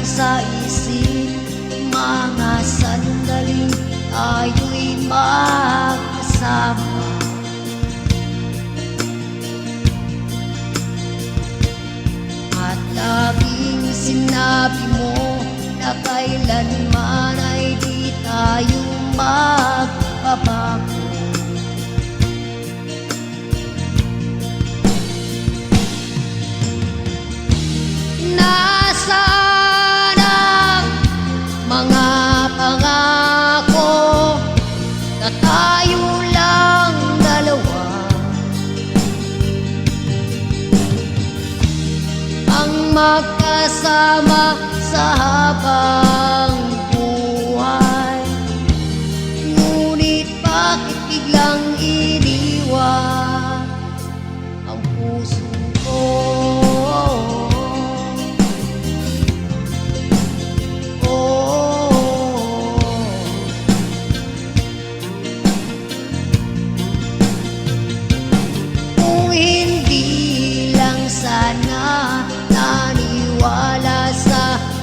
Sa isip, mga sandaling tayo'y magkasama. At laging sinabi mo na kailanman ay di tayo magbabago. Mga pangako na tayo lang dalawa ang magkasama sa habang buhay. Ngunit bakit biglang iniwan ang puso ko?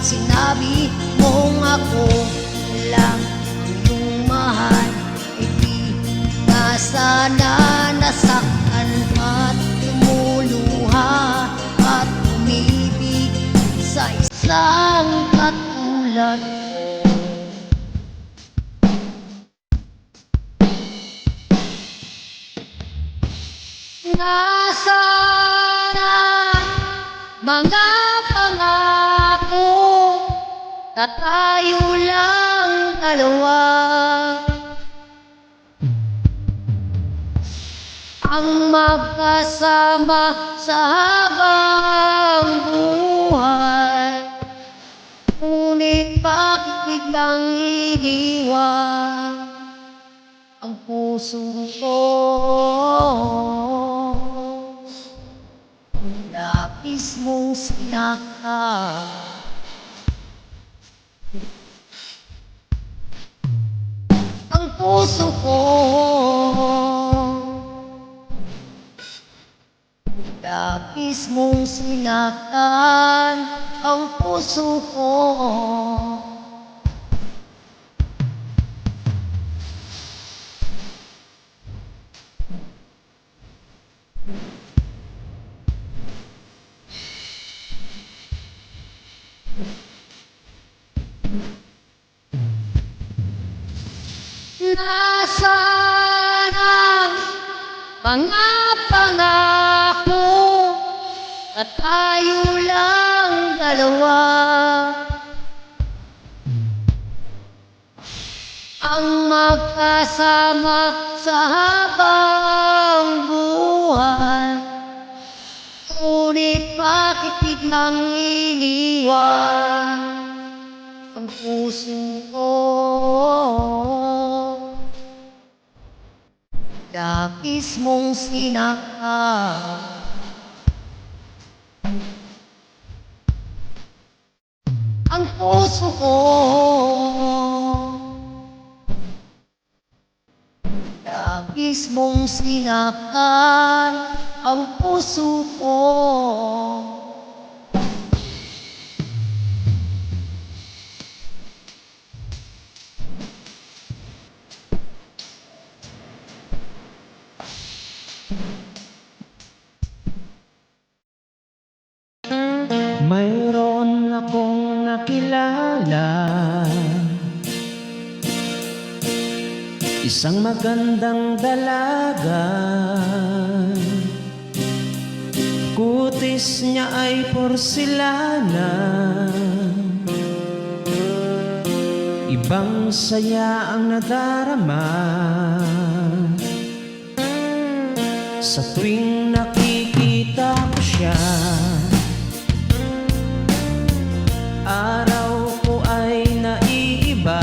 Sinabi mong ako lang ang iyong mahal, ay di na sana nasaktan at lumuluha at umibig sa isang katulad ko. Nasana mga pangako na tayo lang dalawa ang magkasama sa habang buhay. Ngunit bakit biglang iniwan ang puso ko? Labis mong sinaktan ang puso ko. Labis mong sinaktan ang puso ko. Nasaan ang mga pangako at tayo lang dalawa? Ang magkasama sa habang buhay, ngunit bakit biglang iniwan ang puso ko? Labis mong sinaktan ang puso ko. Labis mong sinaktan ang puso ko. Mayroon akong nakilala, isang magandang dalaga. Kutis niya ay porselana, ibang saya ang nadarama sa tuwing nakikita ko siya. Araw ko ay naiiba,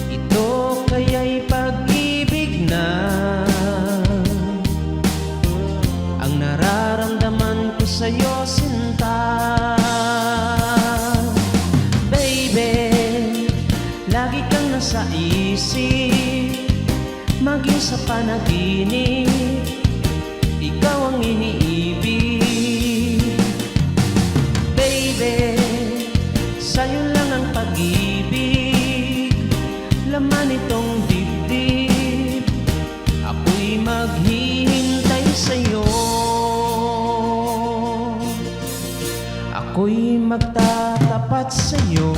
ito kaya'y pag-ibig na ang nararamdaman ko sa'yo, sinta. Baby, lagi kang nasa isip, maging sa panaginip, ikaw ang iniibig. Sa'yo lang ang pag-ibig, laman itong dibdib, ako'y maghihintay sa'yo. Ako'y magtatapat sa'yo,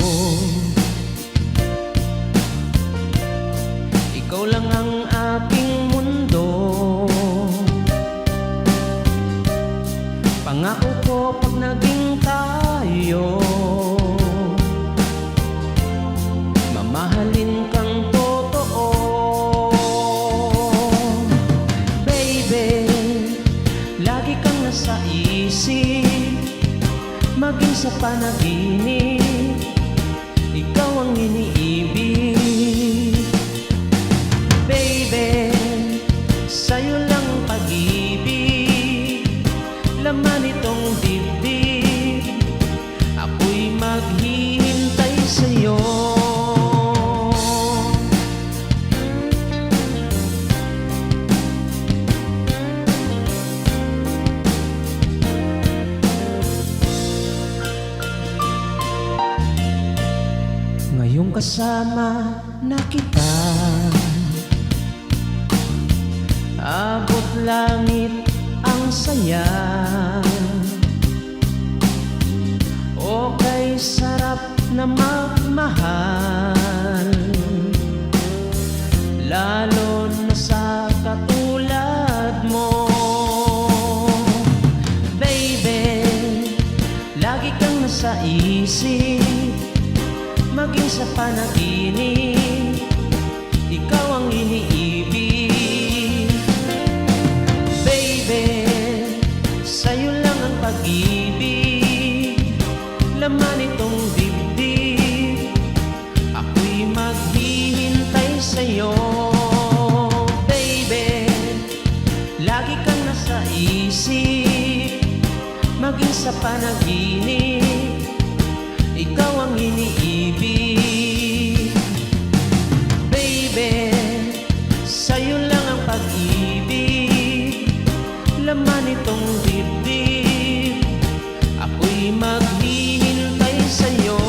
ikaw lang ang aking mundo. Pangako ko pag naging tayo, mamahalin kang totoo. Baby, lagi kang nasa isip, maging sa panaginip, ikaw ang iniibig. Baby, sa'yo lang ang pag-ibig, laman itong dibdib, ako'y maghihintay sa'yo. Ngayong kasama na kita, abot langit ang saya. Okay, sarap na magmahal, lalo na sa katulad mo. Baby, lagi kang nasa isip, maging sa panaginip, ikaw ang iniibig. Baby, sa'yo lang ang pag-ibig, laman itong dibdib, ako'y maghihintay sa'yo. Baby, lagi lagi kang nasa isip, maging sa panaginip, ikaw ang iniibig. Baby, sa'yo lang ang pag-ibig, laman itong dibdib, ako'y maghihintay sa'yo.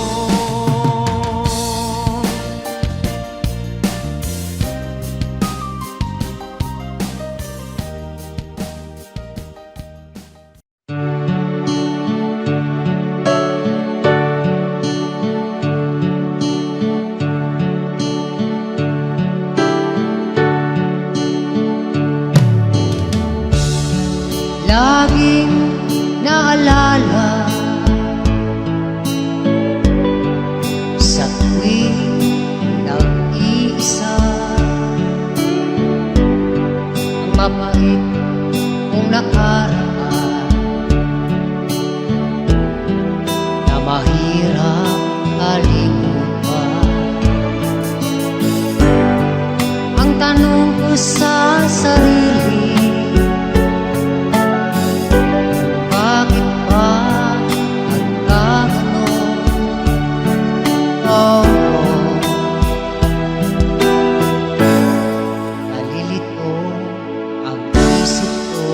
Laging naalala sa tuwing nag-iisa ang mapait kong nakaraan na mahirap kalimutan. Ang tanong ko sa sarili, bakit ba nagkagano? Oh, nalilito ang isip ko.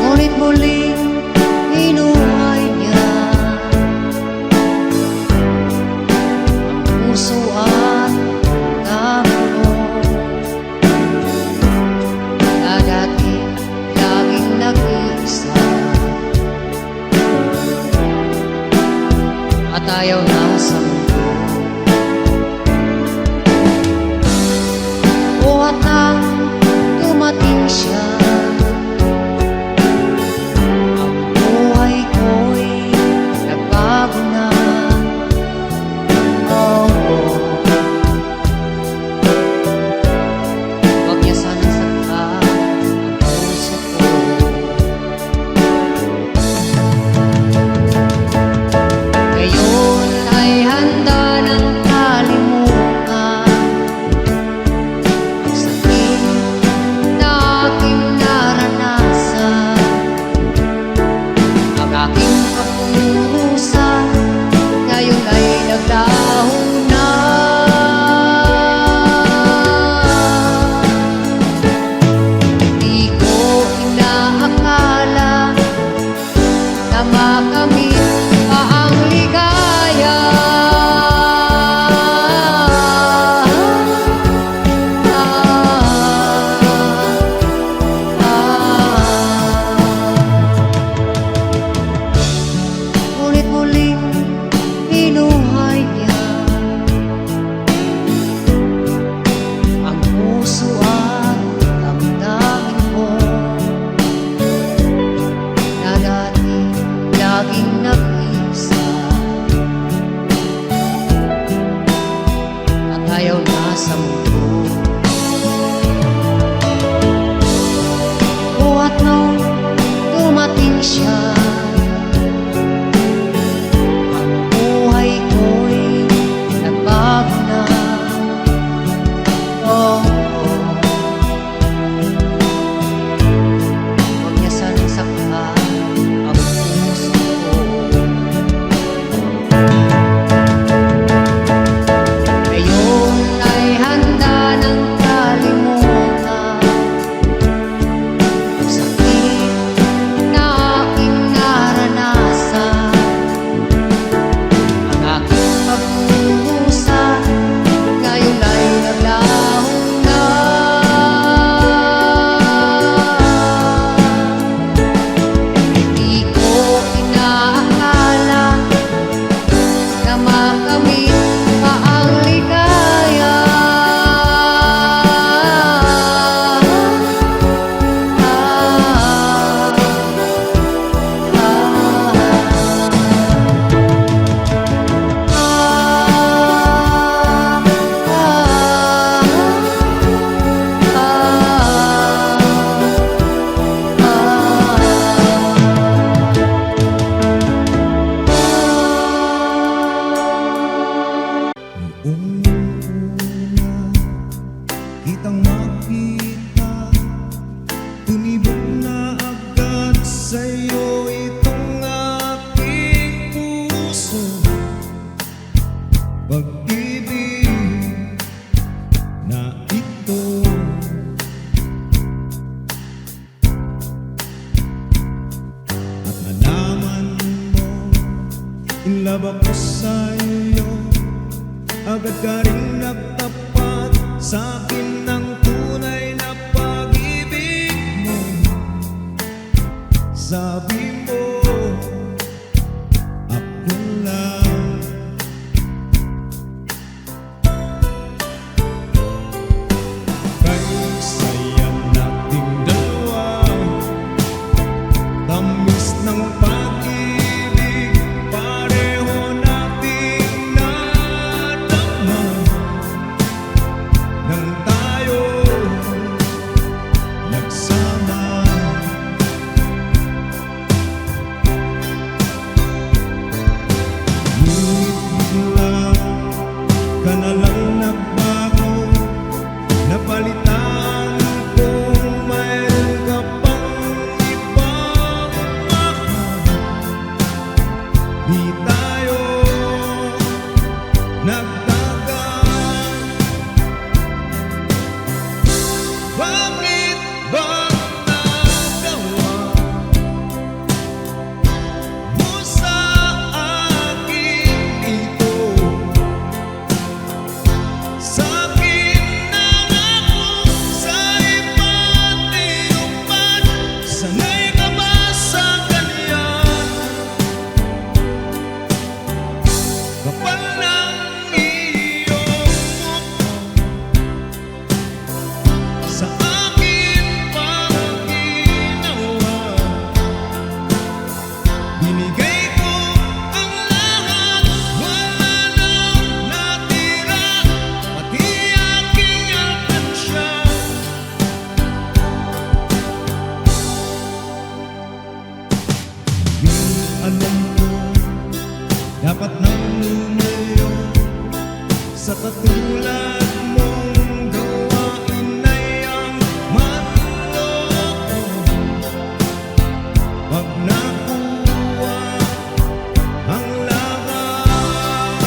Ngunit muling inuhay niya ang puso at damdamin ko. Na dati laging nag-iisa at ayaw na sa mundo. O at nang dumating siya, ang buhay ko'y nagbago na. Oh, wag niya sanang saktan ang puso ko. Ngayon ay handa ng kalimutan ang sakit na aking naranasan, ang aking kapurusan ngayon ay naglaho na. Di ko inaakala na makamit pa ang ligaya. Ngunit muling binuhay niya ang puso at damdamin ko na dati laging nag-iisa at ayaw na sa mundo. O at nung dumating siya, ang buhay ko'y nagbago na. Oh, wag niya sanang saktan ang puso ko. Ngayon ay handa ng kalimutan ang sakit na aking una kitang makita, tumibok na agad sa'yo itong aking puso. Pag-ibig na ito, at nalaman mo, in love ako sa'yo. Agad ka rin nagtapat sa'kin ng tunay na pag-ibig mo. Sabi mo, ako lang. Kay saya nating dalawa, tamis ng pag-ibig, pareho nating nadama. Nang tayo nagsama, ngunit bigla ka na lang nagbago, napalitan kung mayroon ka pang ibang mahal. Di tayo nagtagal. Bakit ba nagawa mo sa akin ito? Sa'kin na ako sa iba't iupat. Sanay ka ba sa ganyan? Kapal ng iyong mukha, sa akin pang ginawa. Binigay ko ang lahat, wala nang natira, pati aking alkansya. Di alam ko, dapat nang lumayo sa katulad mong gawain ay ang manloko. Pag nakuha ang lahat,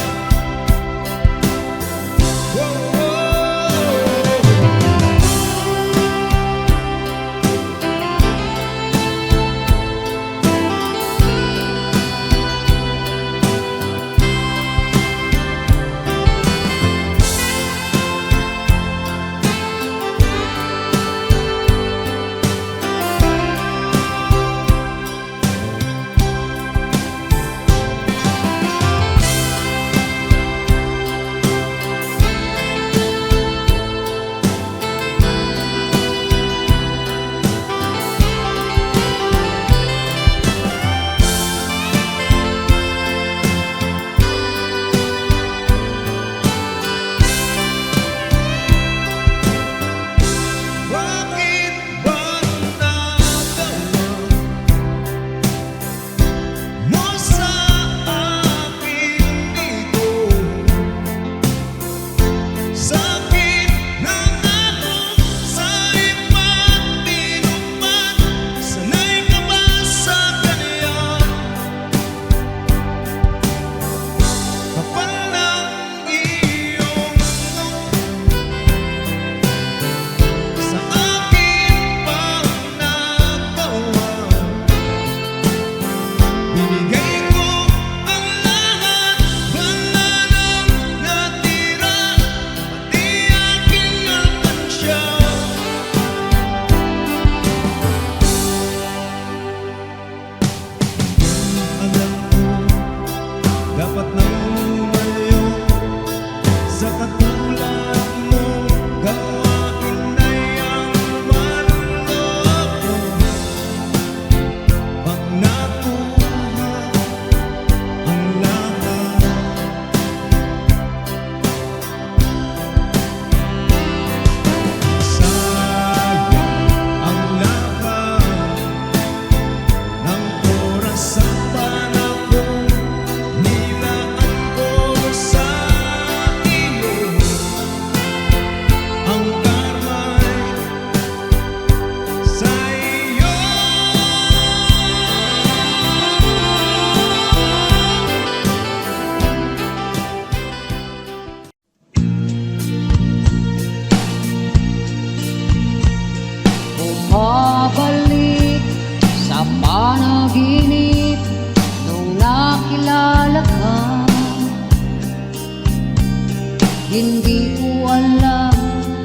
Hindi ko alam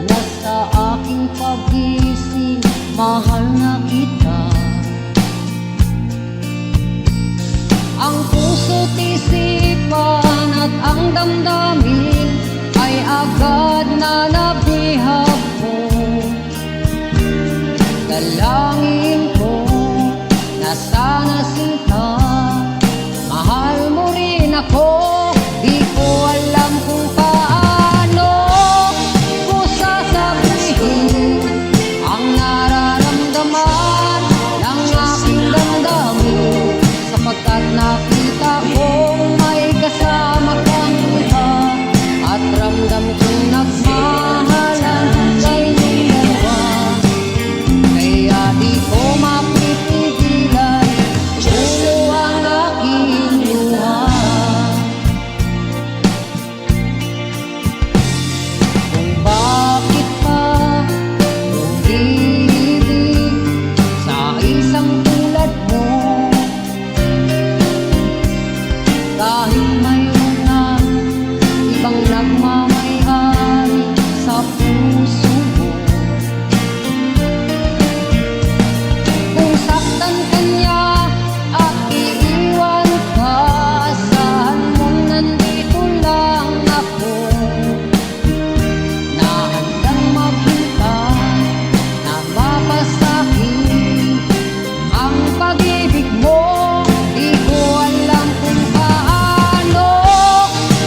na sa aking pagising mahal na kita. Ang puso't isipan at ang damdamin ay agad na nabihag mo. Dalangin ko na sana sinta mahal mo rin ako. Di ko alam kung paano ko sasabihin ang nararamdaman ng aking damdamin, sapagkat nakita kong may kasama kang iba at ramdam kong nagmahalan kayong dalawa. Kaya di ko mapipigilan ulo ang aking luha. Kung bakit pa umiibig sa isang tulad mo, dahil mayroon na ibang nagmamayari sa puso mo. Kung saktan ka niya at iiwan ka, asahan mo nandito lang ako, na handang maghintay na mapasakit ang pag-ibig mo. Di ko alam kung paano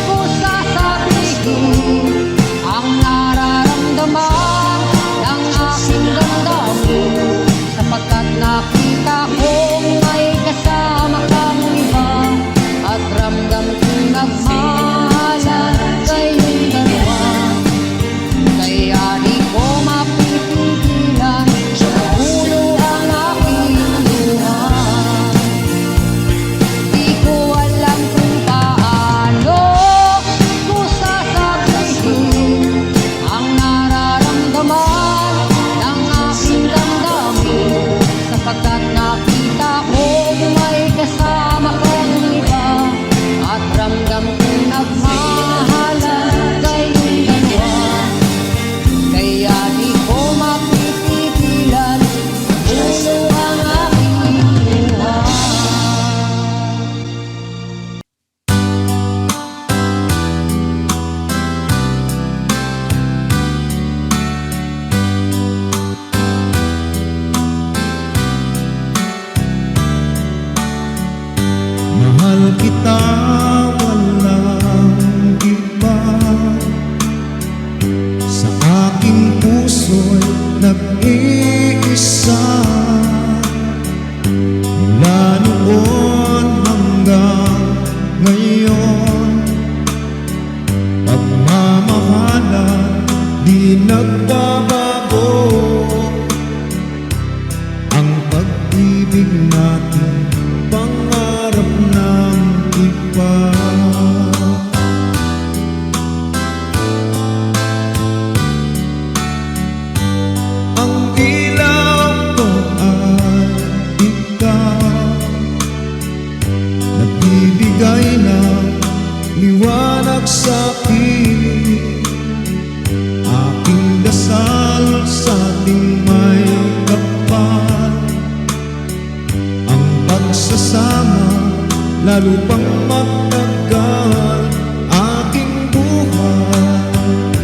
ko sasabihin ang nararamdaman ng aking damdamin, sapagkat nakita kong may kasama kang iba at ramdam kong nagmahalan kayong dalawa. Kaya di ko mapipigilan ulo ang aking luha. Di ko alam kung paano ko sasabihin ang nararamdaman ng aking damdamin, sapagkat nakita kong may kasama kang iba at ramdam kong nagmahalan kayong dalawa. Kaya di ko mapipigilan ulo ang aking luha. Mahal kita, walang iba. Sa aking puso'y nag-iisa. Mula noon hanggang ngayon, pagmamahalan di nagbabago. Ang pag-ibig natin pangarap ng iba. Ang ilaw ko ay ikaw, nagbibigay ng liwanag sa'kin. Aking dasal sa ating may kapal, ang pagsasama lalo pang magtagal aking buhay.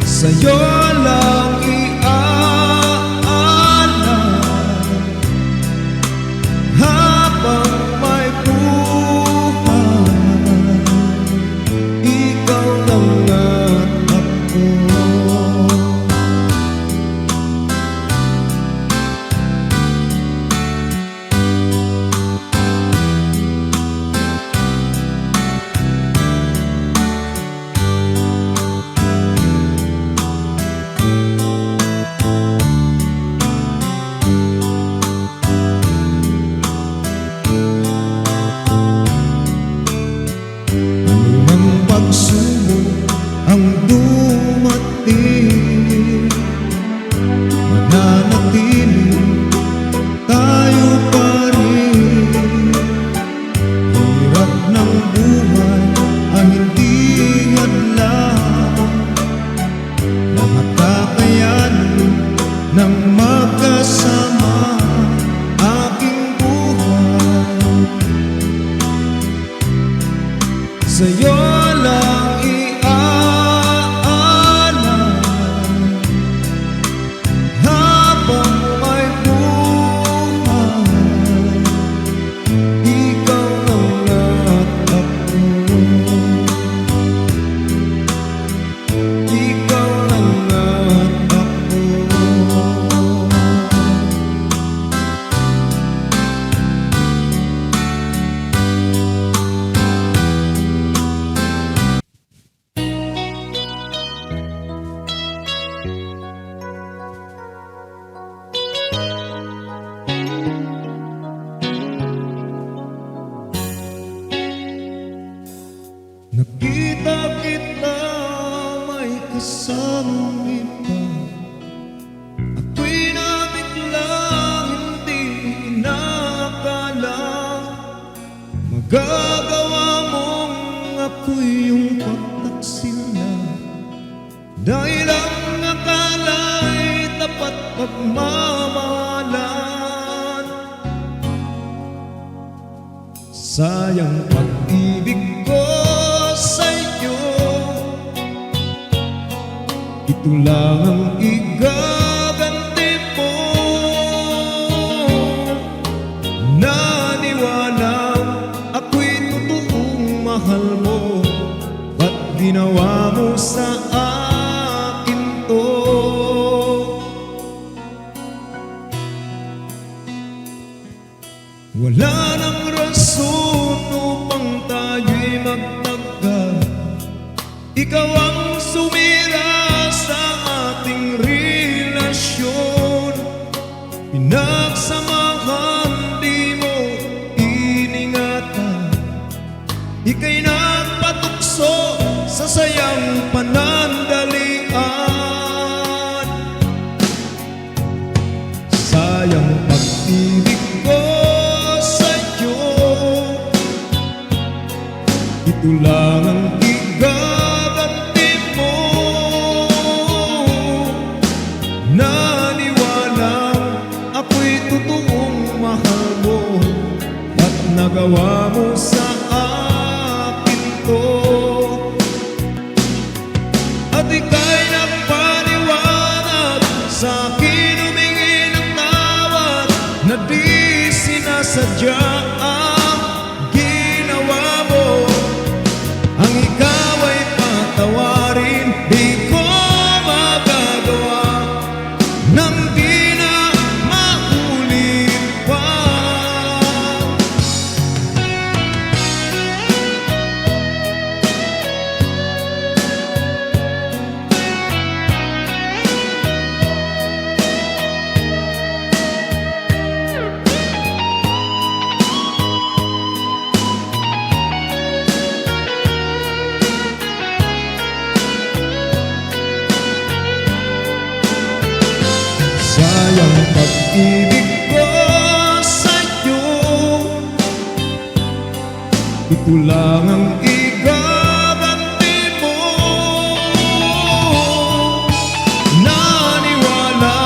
Sa'yo lang iaalay habang may buhay. Ikaw lang at ako. Anumang pagsubok ang kita may kasamang iba, ako'y nabiglang hindi inakala magagawa mong ako'y yung pagtaksil na dahil ang akala'y tapat pagmamahalan. Sayang pag-ibig ko sa'yo, ito lang ang igaganti mo. Naniwalang ako'y totoong mahal mo, ba't ginawa mo sa akin to? Wala nang rason upang tayo'y magtagal, ikaw ang sumira sa ating relasyon. Pinagsamahan, di mo iningatan, ika'y nagpatukso sa sayang panandalian. Sayang pag-ibig ko sa'yo, ito lang ang igaganti mo. Naniwalang ako'y totoong mahal mo, ba't nagawa mo sa akin to? At ika'y nagpaliwanag sa'kin, humingi ng tawad na di sinasadya ang ginawa mo. Ang ikaw ay patawarin, di ko magagawa nang di na maulit pa. Sayang pag-ibig ko sa'yo, ito lang ang igaganti mo. Naniwala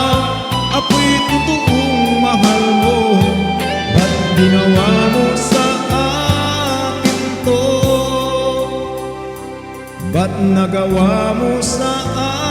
ako'y totoong mahal mo, ba't ginawa mo sa akin to? Ba't nagawa mo sa akin